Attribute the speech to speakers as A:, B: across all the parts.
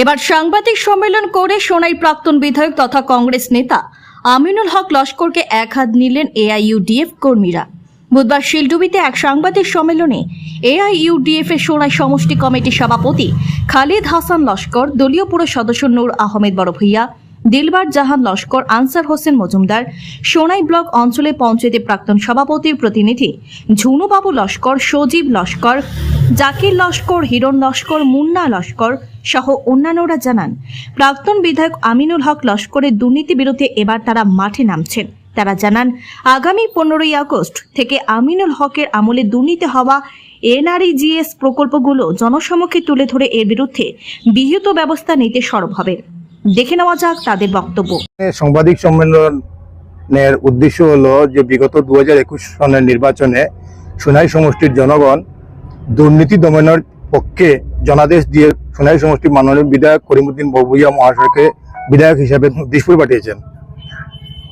A: এবার সাংবাদিক সম্মেলন করে সোনাই প্রাক্তন বিধায়ক তথা কংগ্রেস নেতা আমিনুল হক লস্করকে এক হাত নিলেন এআইইউডিএফ কর্মীরা। বুধবার শিলডুবিতে এক সাংবাদিক সম্মেলনে এআইইউডিএফ এর সোনাই সমষ্টি কমিটির সভাপতি খালিদ হাসান লস্কর, দলীয় পুরো সদস্য নূর আহমেদ বড় ভূঁইয়া, দিলবার জাহান লস্কর, আনসার হোসেন মজুমদার, সোনাই ব্লক অঞ্চলে পঞ্চায়েতের প্রাক্তন সভাপতির প্রতিনিধি ঝুনুবাবু লস্কর, সজীব লস্কর, জাকির লস্কর, হিরণ লস্কর, মুন্না লস্কর সহ অন্যান্যরা জানান, প্রাক্তন বিধায়ক আমিনুল হক লস্করের দুর্নীতি বিরুদ্ধে এবার তারা মাঠে নামছেন। তারা জানান, আগামী 15ই আগস্ট থেকে আমিনুল হকের আমলে দুর্নীতি হওয়া এনআরইজিএস প্রকল্পগুলো জনসমক্ষে তুলে ধরে এর বিরুদ্ধে বিহিত ব্যবস্থা নিতে সরব হবে। দেখে নেওয়া যাক তাদের বক্তব্য।
B: সাংবাদিক সম্মেলনের উদ্দেশ্য হলো যে বিগত 2021 সনের নির্বাচনে সোনাই সমষ্টির জনগণ দুর্নীতি দমনের পক্ষে জনাদেশ দিয়ে সোনাই সমষ্টির মাননীয় বিধায়ক করিমউদ্দিন বড়ভূঁইয়া মহাশয়কে বিধায়ক হিসাবে দিশপুর পাঠিয়েছেন।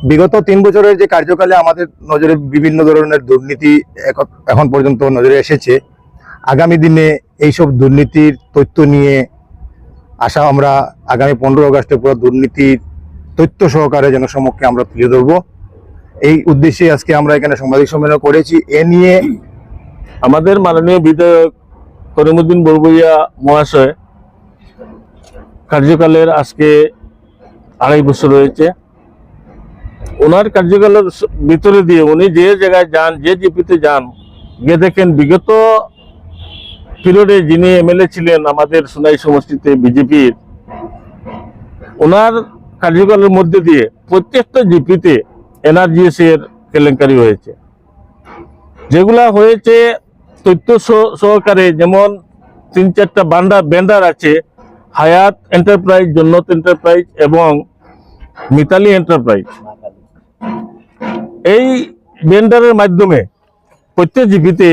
B: বিগত 3 বছরের যে কার্যকালে আমাদের নজরে বিভিন্ন ধরনের দুর্নীতি এখন পর্যন্ত নজরে এসেছে। আগামী দিনে এইসব দুর্নীতির তথ্য নিয়ে আশা আমরা আগামী 15 আগস্টে পুরো দুর্নীতির তথ্য সহকারে জনসমক্ষে আমরা তুলে ধরবো। এই উদ্দেশ্যে আজকে আমরা এখানে সাংবাদিক সম্মেলন করেছি। এ নিয়ে
C: আমাদের মাননীয় বিধায়ক করিমউদ্দিন বড়ভূঁইয়া মহাশয় কার্যকালের আজকে 2.5 বছর হয়েছে। ওনার কার্যকালের ভিতরে দিয়ে উনি যে জায়গায় যান, যে জিপিতে যান, গিয়ে দেখেন বিগত পিরিয়ডে যিনি এমএলএ ছিলেন আমাদের সোনাই সমষ্টিতে বিজেপির, ওনার কার্যকালের মধ্যে দিয়ে প্রত্যেকটা জিপিতে এনআরজিএস এর কেলেঙ্কারি হয়েছে। যেগুলা হয়েছে তথ্য সহকারে, যেমন 3-4টা ব্যান্ডার আছে, হায়াত এন্টারপ্রাইজ, জন্নত এন্টারপ্রাইজ এবং মিতালি এন্টারপ্রাইজ। এই ব্যান্ডারের মাধ্যমে প্রত্যেক জিপিতে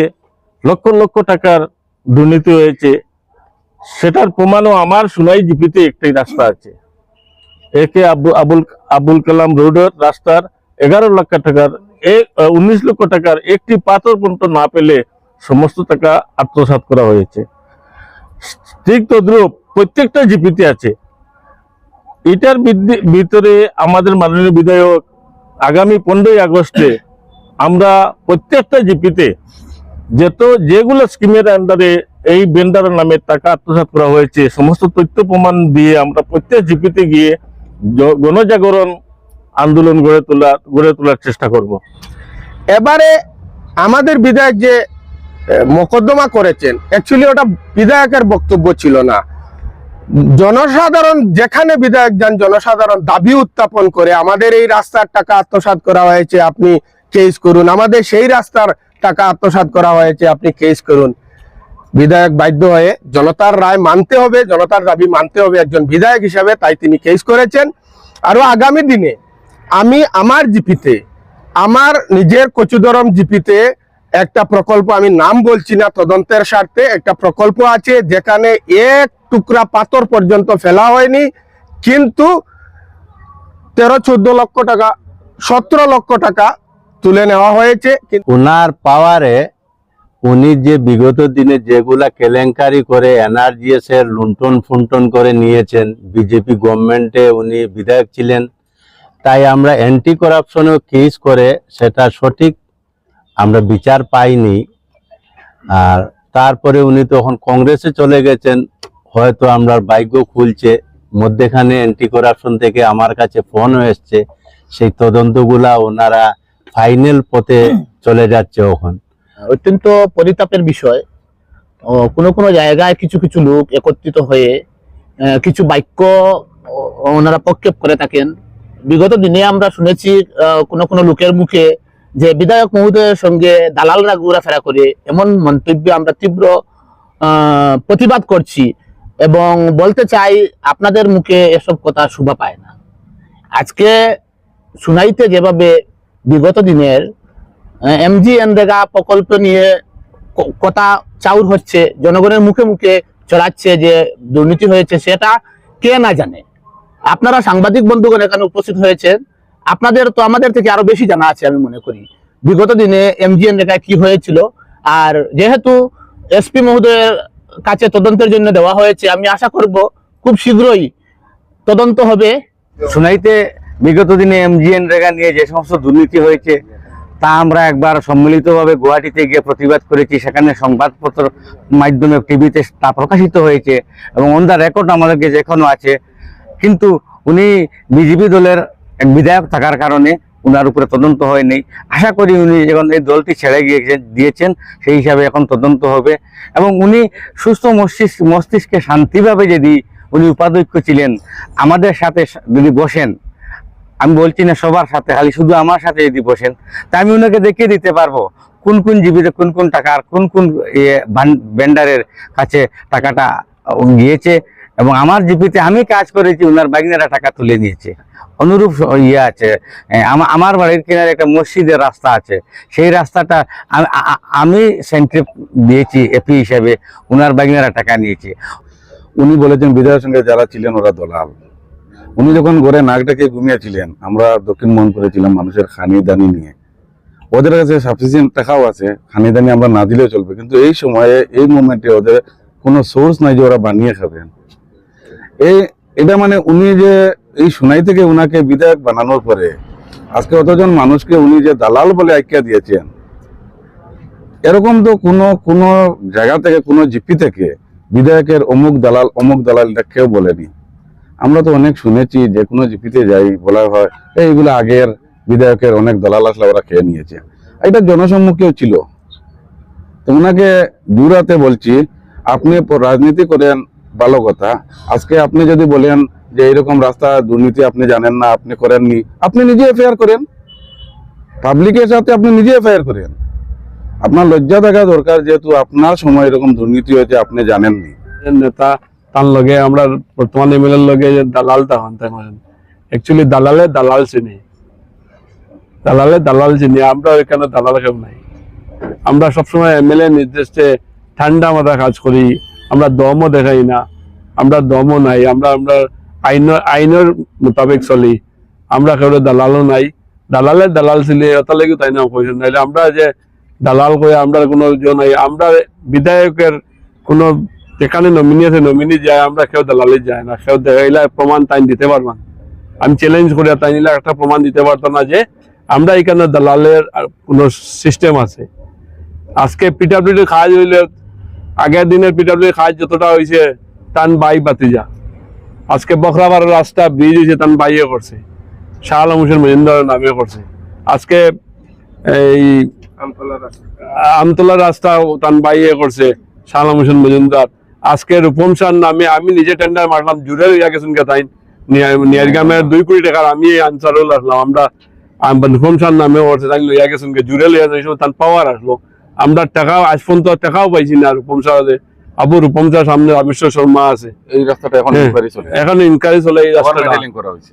C: লক্ষ লক্ষ টাকার দুর্নীতি হয়েছে। সেটার প্রমাণও আমার সোনাই জিপিতে একটাই রাস্তা আছে, একে আবুল কালাম রোডের রাস্তার 11 লক্ষ টাকার 19 লক্ষ টাকার একটি পাথর পর্যন্ত না পেলে সমস্ত টাকা আত্মসাৎ করা হয়েছে। ঠিক তদ্রূপ প্রত্যেকটা জিপিতে আছে। এটার ভিতরে আমাদের মাননীয় বিধায়ক আগামী 15ই আগস্টে আমরা প্রত্যেকটা জিপিতে যেগুলো স্কিমের আন্ডারে এই বেন্ডারের নামে টাকা আত্মসাৎ করা হয়েছে সমস্ত তথ্য প্রমাণ দিয়ে আমরা প্রত্যেক জিপিতে গিয়ে গণজাগরণ আন্দোলন গড়ে তোলার চেষ্টা করব।
D: এবারে আমাদের বিধায়ক যে মোকদ্দমা করেছেন, অ্যাকচুয়ালি ওটা বিধায়কের বক্তব্য ছিল না। জনসাধারণ যেখানে বিধায়ক যান, জনসাধারণ দাবি উত্থাপন করে আমাদের এই রাস্তার টাকা আত্মসাৎ করা হয়েছে, আপনি কেস করুন, আমাদের সেই রাস্তার টাকা আত্মসাৎ করা হয়েছে, আপনি কেস করুন। বিধায়ক বাধ্য হয়ে জনতার রায় মানতে হবে, জনতার দাবি মানতে হবে একজন বিধায়ক হিসাবে, তাই তিনি কেস করেছেন। আরো আগামী দিনে আমি আমার জিপিতে, আমার নিজের কচুদরম জিপিতে একটা প্রকল্প, আমি নাম বলছি না তদন্তের স্বার্থে, একটা প্রকল্প আছে যেখানে 1 টুকরা পাথর পর্যন্ত ফেলা হয়নি, কিন্তু 13-14 লক্ষ টাকা 17 লক্ষ টাকা তুলে নেওয়া হয়েছে।
E: ওনার পাওয়ারে উনি যে বিগত দিনে যেগুলা কেলেঙ্কারি করে এনআরজিএস এর লুণ্ঠন ফুন্টন করে নিয়েছেন, বিজেপি গভর্নমেন্টে উনি বিধায়ক ছিলেন, তাই আমরা অ্যান্টি করাপশনেও কেস করে সেটা সঠিক আমরা বিচার পাইনি। আর তারপরে উনি তখন কংগ্রেসে চলে গেছেন, হয়তো আমরা ভাগ্য খুলছে। মধ্যেখানে অ্যান্টি করাপশন থেকে আমার কাছে ফোনও এসছে, সেই তদন্তগুলা ওনারা ফাইনাল পথে চলে যাচ্ছে। এখন
F: অত্যন্ত পরিতাপের বিষয়, কোনো কোনো জায়গায় কিছু কিছু লোক একত্রিত হয়ে কিছু বাক্য ওনারা প্রক্ষেপ করে থাকেন। বিগত দিনে আমরা শুনেছি কোনো কোনো লোকের মুখে যে বিধায়ক মহোদয়ের সঙ্গে দালালরা ঘোরাফেরা করে, এমন মন্তব্য আমরা তীব্র প্রতিবাদ করছি এবং বলতে চাই আপনাদের মুখে এসব কথা শোভা পায় না। আজকে সোনাইতে যেভাবে বিগত দিনের MGNREGA প্রকল্প নিয়ে কথা চাউর হচ্ছে, জনগণের মুখে মুখে চড়াচ্ছে যে দুর্নীতি হয়েছে, সেটা কে না জানে। আপনারা সাংবাদিক বন্ধুগণ এখানে উপস্থিত হয়েছেন, আপনাদের তো আমাদের থেকে আরো বেশি জানা আছে আমি মনে করি বিগত দিনে MGNREGA কি হয়েছিল। আর যেহেতু SP মহোদয়ের কাছে তদন্তের জন্য দেওয়া হয়েছে, আমি আশা করব খুব শীঘ্রই তদন্ত হবে।
E: সোনাইতে বিগত দিনে এমজিএন রেগা নিয়ে যে সমস্ত দুর্নীতি হয়েছে তা আমরা একবার সম্মিলিতভাবে গুয়াহাটিতে গিয়ে প্রতিবাদ করেছি। সেখানে সংবাদপত্র মাধ্যমে টিভিতে তা প্রকাশিত হয়েছে এবং অন দ্য রেকর্ড আমাদের কাছে এখনো আছে। কিন্তু উনি বিজেপি দলের এক বিধায়ক থাকার কারণে উনার উপরে তদন্ত হয়নি। আশা করি উনি যখন এই দলটি ছেড়ে দিয়েছেন সেই হিসাবে এখন তদন্ত হবে এবং উনি সুস্থ মস্তিষ্কে শান্তিভাবে যদি উনি উপাধ্যক্ষ ছিলেন, আমাদের সাথে যদি বসেন, আমি বলছি না সবার সাথে, খালি শুধু আমার সাথে যদি বসেন, তা আমি ওনাকে দেখিয়ে দিতে পারবো কোন কোন জীবিতে কোন কোন টাকা আর কোন কোন ভেন্ডারের কাছে টাকাটা গিয়েছে এবং আমার জিপিতে আমি কাজ করেছি, ওনার বাগিনারা টাকা তুলে নিয়েছে। অনুরূপ আছে, আমার বাড়ির কিনারে একটা মসজিদের রাস্তা আছে, সেই রাস্তাটা আমি সেন্ট্রি দিয়েছি এপি হিসাবে, ওনার বাগিনারা টাকা নিয়েছে।
G: উনি বলেছেন বিধায়কের সঙ্গে যারা ছিলেন ওরা দলাল। উনি যখন ঘরে নাক ডেকে ঘুমিয়েছিলেন, আমরা দক্ষিণ মন করেছিলাম মানুষের খানি দানি নিয়ে। ওদের কাছে সাফিসিয়েন্ট টাকাও আছে, খানি দানি আমরা না দিলেও চলবে, কিন্তু এই সময়ে এই মোমেন্টে ওদের কোনো সোর্স নাই যে ওরা বানিয়ে খাবেন। এটা মানে উনি যে এই সোনাই থেকে উনাকে বিধায়ক বানানোর পরে আজকে অতজন মানুষকে উনি যে দালাল বলে আখ্যা দিয়েছেন, এরকম তো কোনো জায়গা থেকে কোনো জিপি থেকে বিধায়কের অমুক দালাল এটা কেউ বলেনি। আমরা তো অনেক শুনেছি, যে কোনো জিপিতে যাই বলা হয় এইগুলো আগের বিধায়কের অনেক দালাল আসলে ওরা খেয়ে নিয়েছে। এটা জনসম্মুখেও ছিল। তো ওনাকে দূরাতে বলছি, আপনি রাজনীতি করেন ভালো কথা, আজকে আপনি যদি বলেন যে এরকম রাস্তা দুর্নীতি আপনি জানেন না, আপনি করেননি, আপনি নিজে এফআইআর করেন, পাবলিকের সাথে আপনি নিজে এফআইআর করেন। আপনার লজ্জা থাকা দরকার, যেহেতু আপনার সময় এরকম দুর্নীতি হয়েছে আপনি জানেননি।
C: নেতা তার লগে আমরা বর্তমান এমএলএর লগে যে দালালটা হন তাই মানে অ্যাকচুয়ালি দালাল চিনি, দালাল চিনি। আমরা এখানে দালাল কেউ নাই। আমরা সবসময় এমএলএ নির্দেশে ঠান্ডা মাথা কাজ করি, আমরা দমও দেখাই না, আমরা দমও নাই, আমরা আইনের মোতাবেক চলি। আমরা কেউ দালালও নাই। দালাল ছিলে এটা লাগি তাই না কইছেন, নাইলে আমরা যে দালাল করে আমরা কোনো নাই। আমরা বিধায়কের কোনো যেখানে নমিনি আছে নমিনি যায়, আমরা কেউ দালালে যায় না। কেউ দেখাইলে প্রমাণ তাই দিতে পারবেন। আমি চ্যালেঞ্জ করে তাই নিলে একটা প্রমাণ দিতে পারতো না যে আমরা এখানে দালালের কোনো সিস্টেম আছে। আজকে পিডাব্লিউডি কাজ হইলে আগের দিনের পিডাব্লিউডি কাজ যতটা হয়েছে তান বাই বাতিজা। আজকে বখরাবার রাস্তা ব্রিজ হয়েছে তান বাইয়ে করছে, শাহ আলম হোসেন মজুমদারের নামে করছে। আজকে এই আমতলা রাস্তা তান বাইয়ে করছে শাহ আলম হোসেন মজুমদার। আজকে রূপম শাহর নামে আমি নিজে টেন্ডার মারলাম, জুড়ে লইয়া গেছেন কে তাই নিয়ারগ্রামের 2 কোটি টাকার আমি আনসারুল আসলাম। আমরা রূপম শাহর নামে করছে, তাই লইয়া গেছেন কে জুড়ে লইয়া তান পাওয়ার আসলো। আমরা টাকা আজ পর্যন্ত টাকাও পাইছি না রূপম শাহ। আবু রূপম শাহ সামনে রামেশ্বর শর্মা আছে,
G: এই রাস্তাটা এখন ইনকোয়ারি চলে,
C: এখন ইনকোয়ারি চলে, এই রাস্তাটা
G: করা হয়েছে।